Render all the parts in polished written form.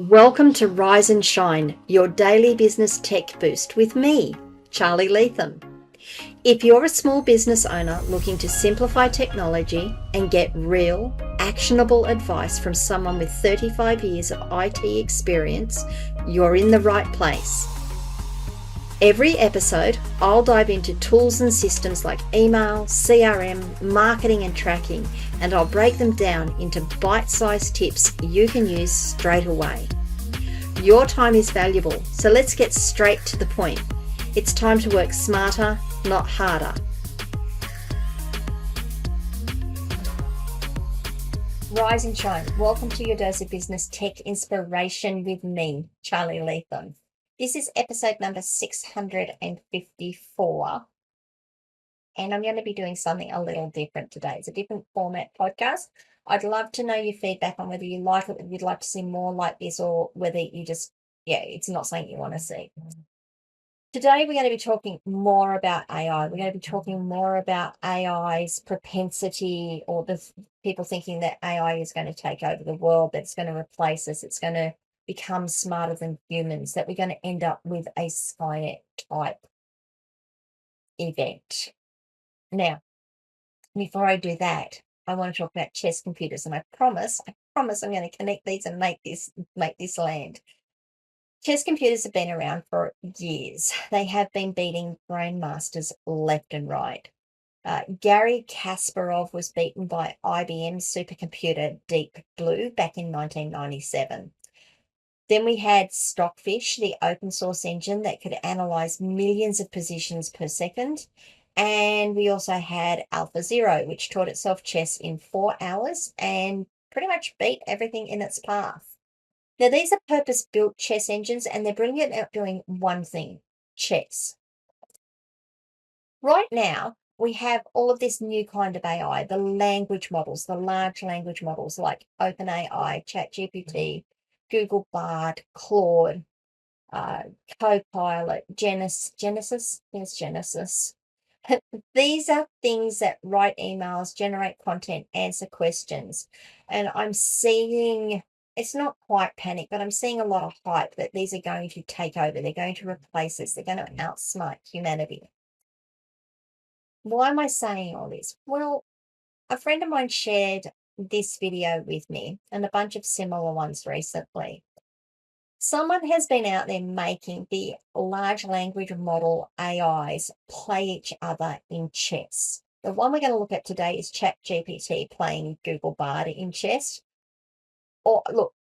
Welcome to Rise and Shine, your daily business tech boost with me, Charly Leetham. If you're a small business owner looking to simplify technology and get real, actionable advice from someone with 35 years of IT experience, you're in the right place. Every episode, I'll dive into tools and systems like email, CRM, marketing and tracking, and I'll break them down into bite-sized tips you can use straight away. Your time is valuable, so let's get straight to the point. It's time to work smarter, not harder. Rise and shine. Welcome to your dose of business tech inspiration with me, Charly Leetham. This is episode number 654, and I'm going to be doing something a little different today. It's a different format podcast. I'd love to know your feedback on whether you like it, whether you'd like to see more like this, or whether you just, it's not something you want to see. Today, we're going to be talking more about AI. We're going to be talking more about AI's propensity, or the people thinking that AI is going to take over the world, that it's going to replace us, it's going to become smarter than humans, that we're going to end up with a Skynet type event. Now, before I do that, I want to talk about chess computers, and I promise I'm going to connect these and make this land. Chess computers have been around for years. They have been beating grandmasters left and right. Garry Kasparov was beaten by IBM's supercomputer Deep Blue back in 1997. Then we had Stockfish, the open source engine that could analyze millions of positions per second. And we also had AlphaZero, which taught itself chess in 4 hours and pretty much beat everything in its path. Now, these are purpose-built chess engines, and they're brilliant at doing one thing: chess. Right now, we have all of this new kind of AI, the language models, the large language models like OpenAI, ChatGPT, Google Bard, Claude, Copilot, Genesis. These are things that write emails, generate content, answer questions. And I'm seeing, it's not quite panic, but I'm seeing a lot of hype that these are going to take over. They're going to replace us. They're going to outsmart humanity. Why am I saying all this? Well, a friend of mine shared this video with me and a bunch of similar ones recently. Someone has been out there making the large language model AIs play each other in chess. The one we're going to look at today is ChatGPT playing Google Bard in chess. Or look,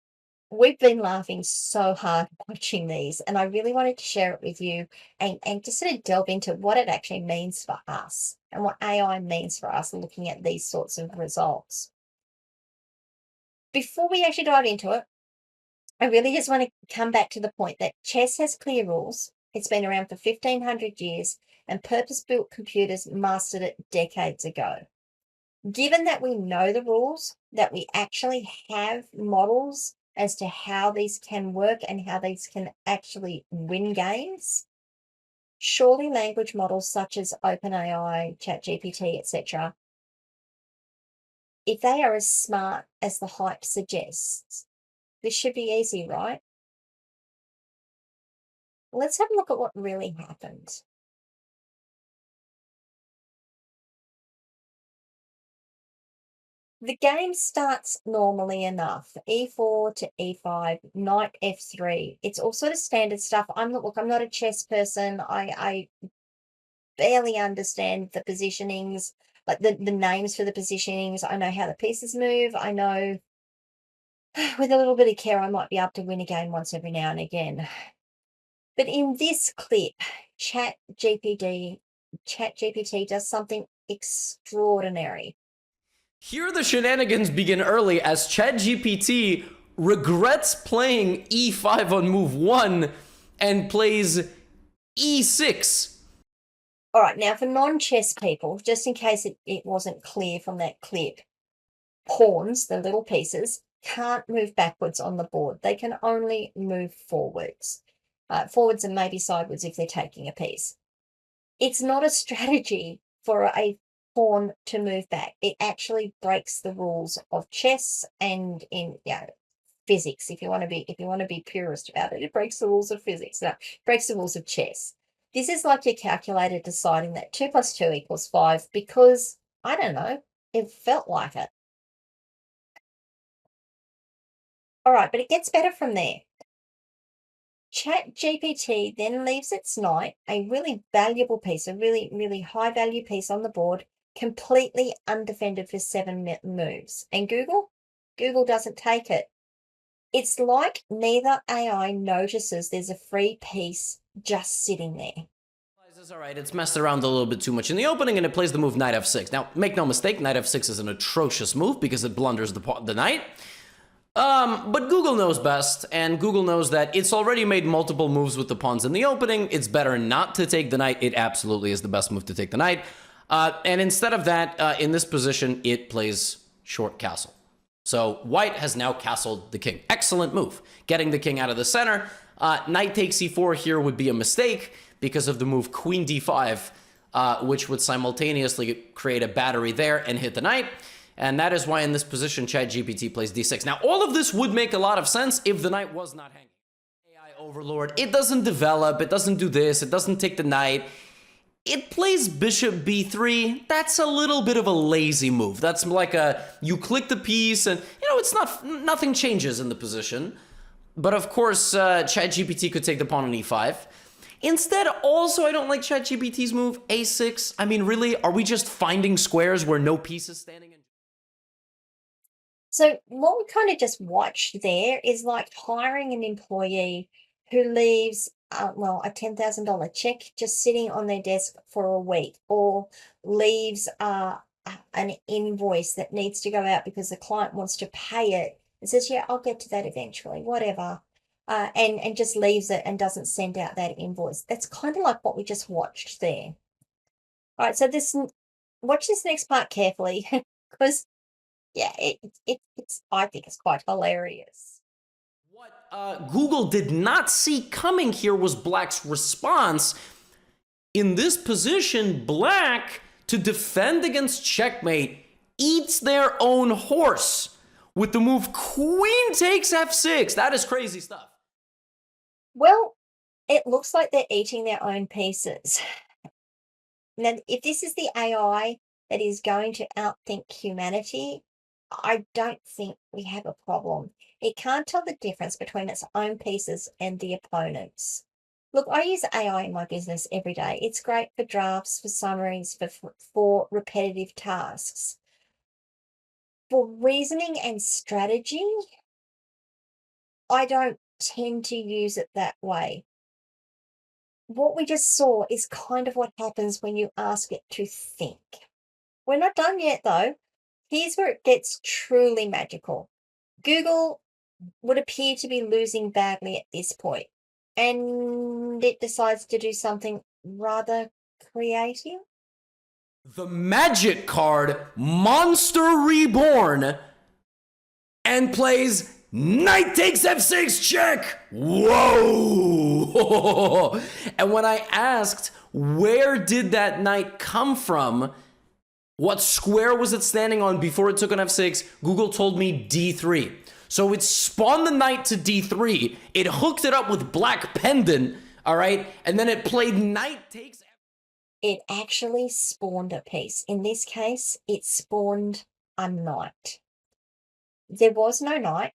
we've been laughing so hard watching these, and I really wanted to share it with you and to sort of delve into what it actually means for us and what AI means for us looking at these sorts of results. Before we actually dive into it, I really just want to come back to the point that chess has clear rules. It's been around for 1,500 years, and purpose-built computers mastered it decades ago. Given that we know the rules, that we actually have models as to how these can work and how these can actually win games, surely language models such as OpenAI, ChatGPT, etc., if they are as smart as the hype suggests, this should be easy, right? Let's have a look at what really happened. The game starts normally enough. E4 to E5, knight F3. It's all sort of standard stuff. I'm not a chess person. I barely understand the positionings, like the names for the positionings. I know how the pieces move. I know with a little bit of care, I might be able to win a game once every now and again. But in this clip, ChatGPT does something extraordinary. Here the shenanigans begin early as ChatGPT regrets playing e5 on move 1 and plays e6. All right, now for non-chess people, just in case it wasn't clear from that clip, pawns, the little pieces, can't move backwards on the board. They can only move forwards. Forwards and maybe sideways if they're taking a piece. It's not a strategy for a pawn to move back. It actually breaks the rules of chess and in physics. If you want to be purist about it, it breaks the rules of physics. No, it breaks the rules of chess. This is like your calculator deciding that 2 + 2 = 5 because, I don't know, it felt like it. All right, but it gets better from there. ChatGPT then leaves its knight, a really valuable piece, a really, really high value piece on the board, completely undefended for 7 moves. And Google doesn't take it. It's like neither AI notices there's a free piece just sitting there. All right, it's messed around a little bit too much in the opening, and it plays the move knight f6. Now, make no mistake, knight f6 is an atrocious move because it blunders the knight. But Google knows best, and Google knows that it's already made multiple moves with the pawns in the opening. It's better not to take the knight. It absolutely is the best move to take the knight. And instead of that, in this position, it plays short castle. So white has now castled the king. Excellent move. Getting the king out of the center. Knight takes e4 here would be a mistake because of the move queen d5, which would simultaneously create a battery there and hit the knight. And that is why in this position, ChatGPT plays d6. Now, all of this would make a lot of sense if the knight was not hanging. AI overlord, it doesn't develop, it doesn't do this, it doesn't take the knight. It plays bishop b3. That's a little bit of a lazy move. That's like you click the piece and, it's nothing changes in the position. But of course, ChatGPT could take the pawn on e5. Instead, also, I don't like ChatGPT's move, a6. I mean, really, are we just finding squares where no piece is standing in? So what we kind of just watched there is like hiring an employee who leaves, a $10,000 check just sitting on their desk for a week, or leaves an invoice that needs to go out because the client wants to pay it and says, yeah, I'll get to that eventually, whatever, and just leaves it and doesn't send out that invoice. That's kind of like what we just watched there. All right, so watch this next part carefully because yeah, it's I think it's quite hilarious. What Google did not see coming here was Black's response. In this position, Black, to defend against checkmate, eats their own horse with the move queen takes f6. That is crazy stuff. Well, it looks like they're eating their own pieces. Now, if this is the AI that is going to outthink humanity, I don't think we have a problem. It can't tell the difference between its own pieces and the opponent's. Look, I use AI in my business every day. It's great for drafts, for summaries, for repetitive tasks. For reasoning and strategy, I don't tend to use it that way. What we just saw is kind of what happens when you ask it to think. We're not done yet, though. Here's where it gets truly magical. Google would appear to be losing badly at this point, and it decides to do something rather creative. The magic card, Monster Reborn, and plays knight takes f6 check. Whoa! And when I asked where did that knight come from, what square was it standing on before it took on f6, Google told me d3. So it spawned the knight to d3, it hooked it up with black pendant, all right, and then it played knight takes f6. It actually spawned a piece. In this case, it spawned a knight. There was no knight.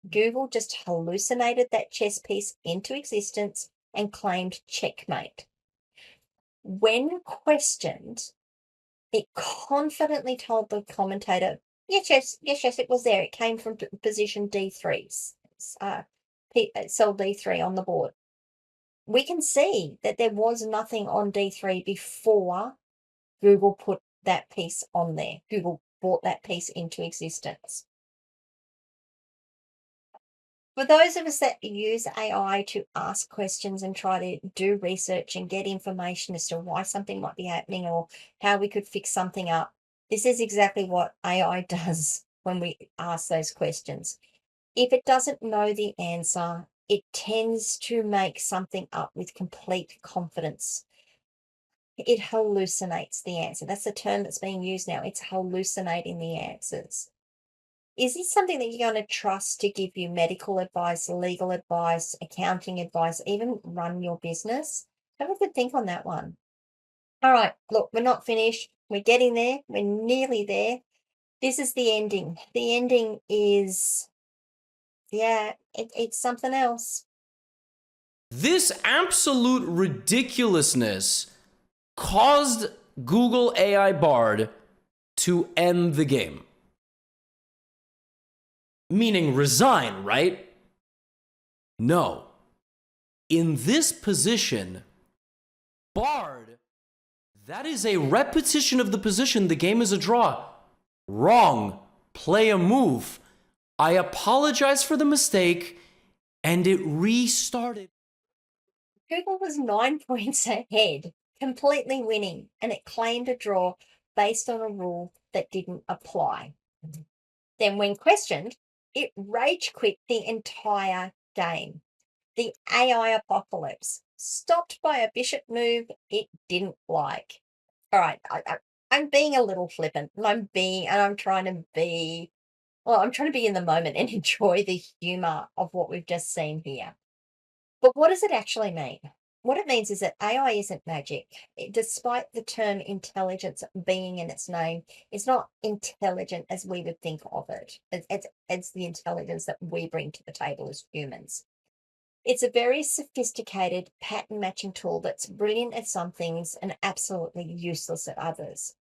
Google just hallucinated that chess piece into existence and claimed checkmate. When questioned, it confidently told the commentator, yes, it was there. It came from position D3, cell D3 on the board. We can see that there was nothing on D3 before Google put that piece on there. Google brought that piece into existence. For those of us that use AI to ask questions and try to do research and get information as to why something might be happening or how we could fix something up, this is exactly what AI does when we ask those questions. If it doesn't know the answer, it tends to make something up with complete confidence. It hallucinates the answer. That's the term that's being used now. It's hallucinating the answers. Is this something that you're going to trust to give you medical advice, legal advice, accounting advice, even run your business? Have a good think on that one. All right, look, we're not finished. We're getting there. We're nearly there. This is the ending. The ending is, yeah, it's something else. This absolute ridiculousness caused Google AI Bard to end the game. Meaning resign, right? No. In this position, Bard, that is a repetition of the position. The game is a draw. Wrong. Play a move. I apologize for the mistake, and it restarted. Google was 9 points ahead, completely winning, and it claimed a draw based on a rule that didn't apply. Then, when questioned, it rage quit the entire game. The AI apocalypse, stopped by a bishop move it didn't like. All right, I'm being a little flippant, and I'm trying to be, well, I'm trying to be in the moment and enjoy the humor of what we've just seen here. But what does it actually mean? What it means is that AI isn't magic. Despite the term intelligence being in its name, it's not intelligent as we would think of it. It's the intelligence that we bring to the table as humans. It's a very sophisticated pattern matching tool that's brilliant at some things and absolutely useless at others.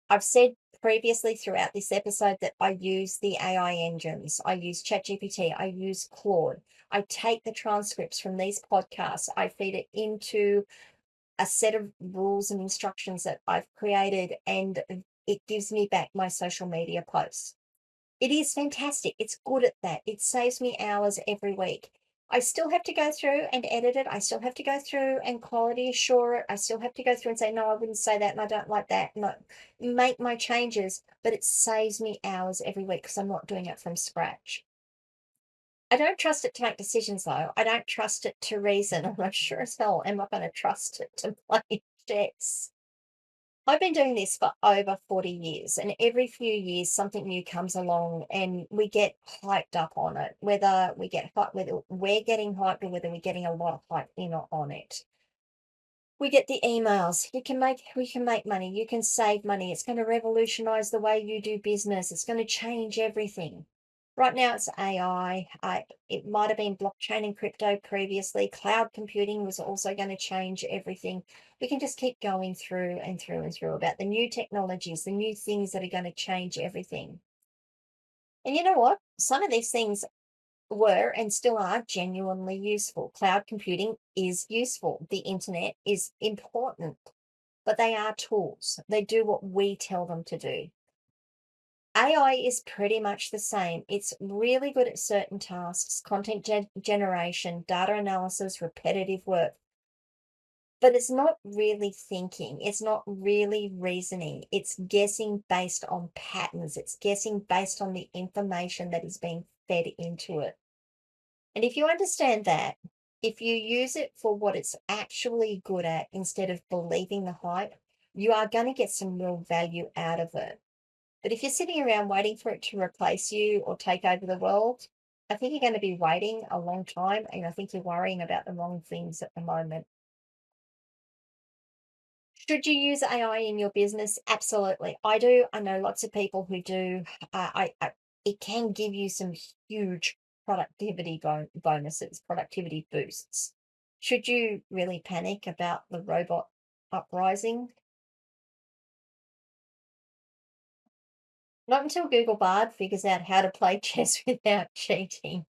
I've said previously throughout this episode that I use the AI engines. I use ChatGPT, I use Claude. I take the transcripts from these podcasts, I feed it into a set of rules and instructions that I've created, and it gives me back my social media posts. It is fantastic. It's good at that. It saves me hours every week. I still have to go through and edit it. I still have to go through and quality assure it. I still have to go through and say, no, I wouldn't say that and I don't like that. And make my changes, but it saves me hours every week because I'm not doing it from scratch. I don't trust it to make decisions though. I don't trust it to reason. I'm not sure as hell am I going to trust it to play chess. I've been doing this for over 40 years, and every few years something new comes along and we get hyped up on it. Whether we get hyped, whether we're getting hyped or whether we're getting a lot of hype in on it. We get the emails. We can make money, you can save money. It's going to revolutionize the way you do business. It's going to change everything. Right now it's AI. It might have been blockchain and crypto previously. Cloud computing was also going to change everything. We can just keep going through and through and through about the new technologies, the new things that are going to change everything. And you know what? Some of these things were and still are genuinely useful. Cloud computing is useful. The internet is important, but they are tools. They do what we tell them to do. AI is pretty much the same. It's really good at certain tasks, content generation, data analysis, repetitive work, but it's not really thinking. It's not really reasoning. It's guessing based on patterns. It's guessing based on the information that is being fed into it. And if you understand that, if you use it for what it's actually good at instead of believing the hype, you are going to get some real value out of it. But if you're sitting around waiting for it to replace you or take over the world, I think you're going to be waiting a long time. And I think you're worrying about the wrong things at the moment. Should you use AI in your business? Absolutely. I do. I know lots of people who do. It can give you some huge productivity bonuses, productivity boosts. Should you really panic about the robot uprising? Not until Google Bard figures out how to play chess without cheating.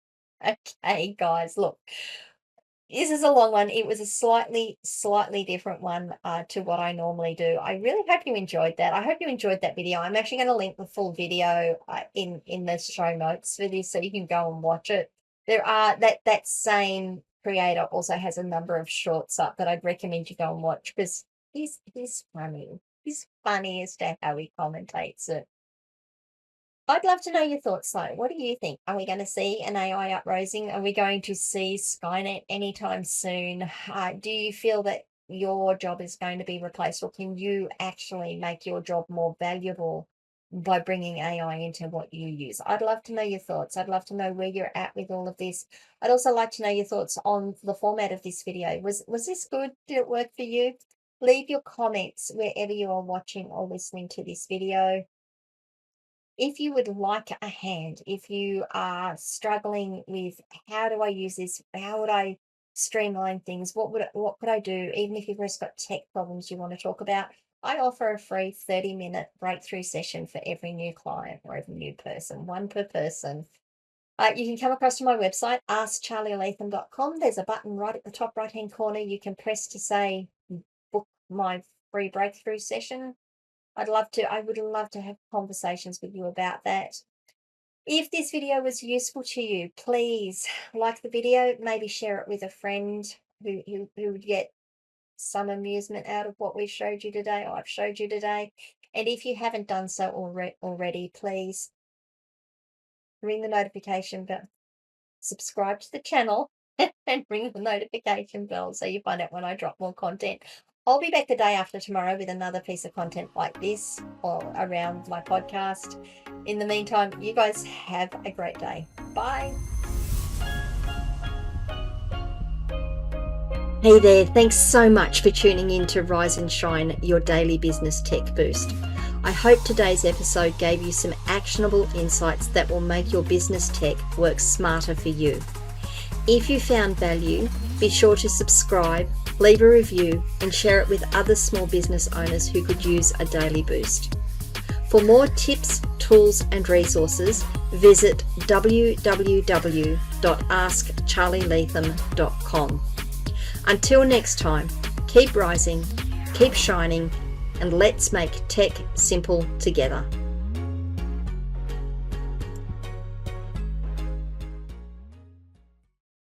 Okay, guys, look, this is a long one. It was a slightly different one to what I normally do. I really hope you enjoyed that. I hope you enjoyed that video. I'm actually going to link the full video in the show notes for this, so you can go and watch it. There are that same creator also has a number of shorts up that I'd recommend you go and watch because he's funny. He's funny as to how he commentates it. I'd love to know your thoughts though. What do you think? Are we going to see an AI uprising? Are we going to see Skynet anytime soon? Do you feel that your job is going to be replaced, or can you actually make your job more valuable by bringing AI into what you use. I'd love to know your thoughts. I'd love to know where you're at with all of this. I'd also like to know your thoughts on the format of this video. Was this good? Did it work for you? Leave your comments wherever you are watching or listening to this video. If you would like a hand, if you are struggling with how do I use this, how would I streamline things, what could I do, even if you've just got tech problems you want to talk about, I offer a free 30-minute breakthrough session for every new client or every new person, one per person. You can come across to my website, askcharlyleetham.com. There's a button right at the top right-hand corner you can press to say book my free breakthrough session. I would love to have conversations with you about that. If this video was useful to you, please like the video, maybe share it with a friend who would get some amusement out of what we showed you today, or I've showed you today. And if you haven't done so already, please ring the notification bell, subscribe to the channel, and ring the notification bell so you find out when I drop more content. I'll be back the day after tomorrow with another piece of content like this or around my podcast. In the meantime, you guys have a great day. Bye. Hey there, thanks so much for tuning in to Rise and Shine, your daily business tech boost. I hope today's episode gave you some actionable insights that will make your business tech work smarter for you. If you found value, be sure to subscribe, leave a review, and share it with other small business owners who could use a daily boost. For more tips, tools, and resources, visit www.askcharlyleetham.com. Until next time, keep rising, keep shining, and let's make tech simple together.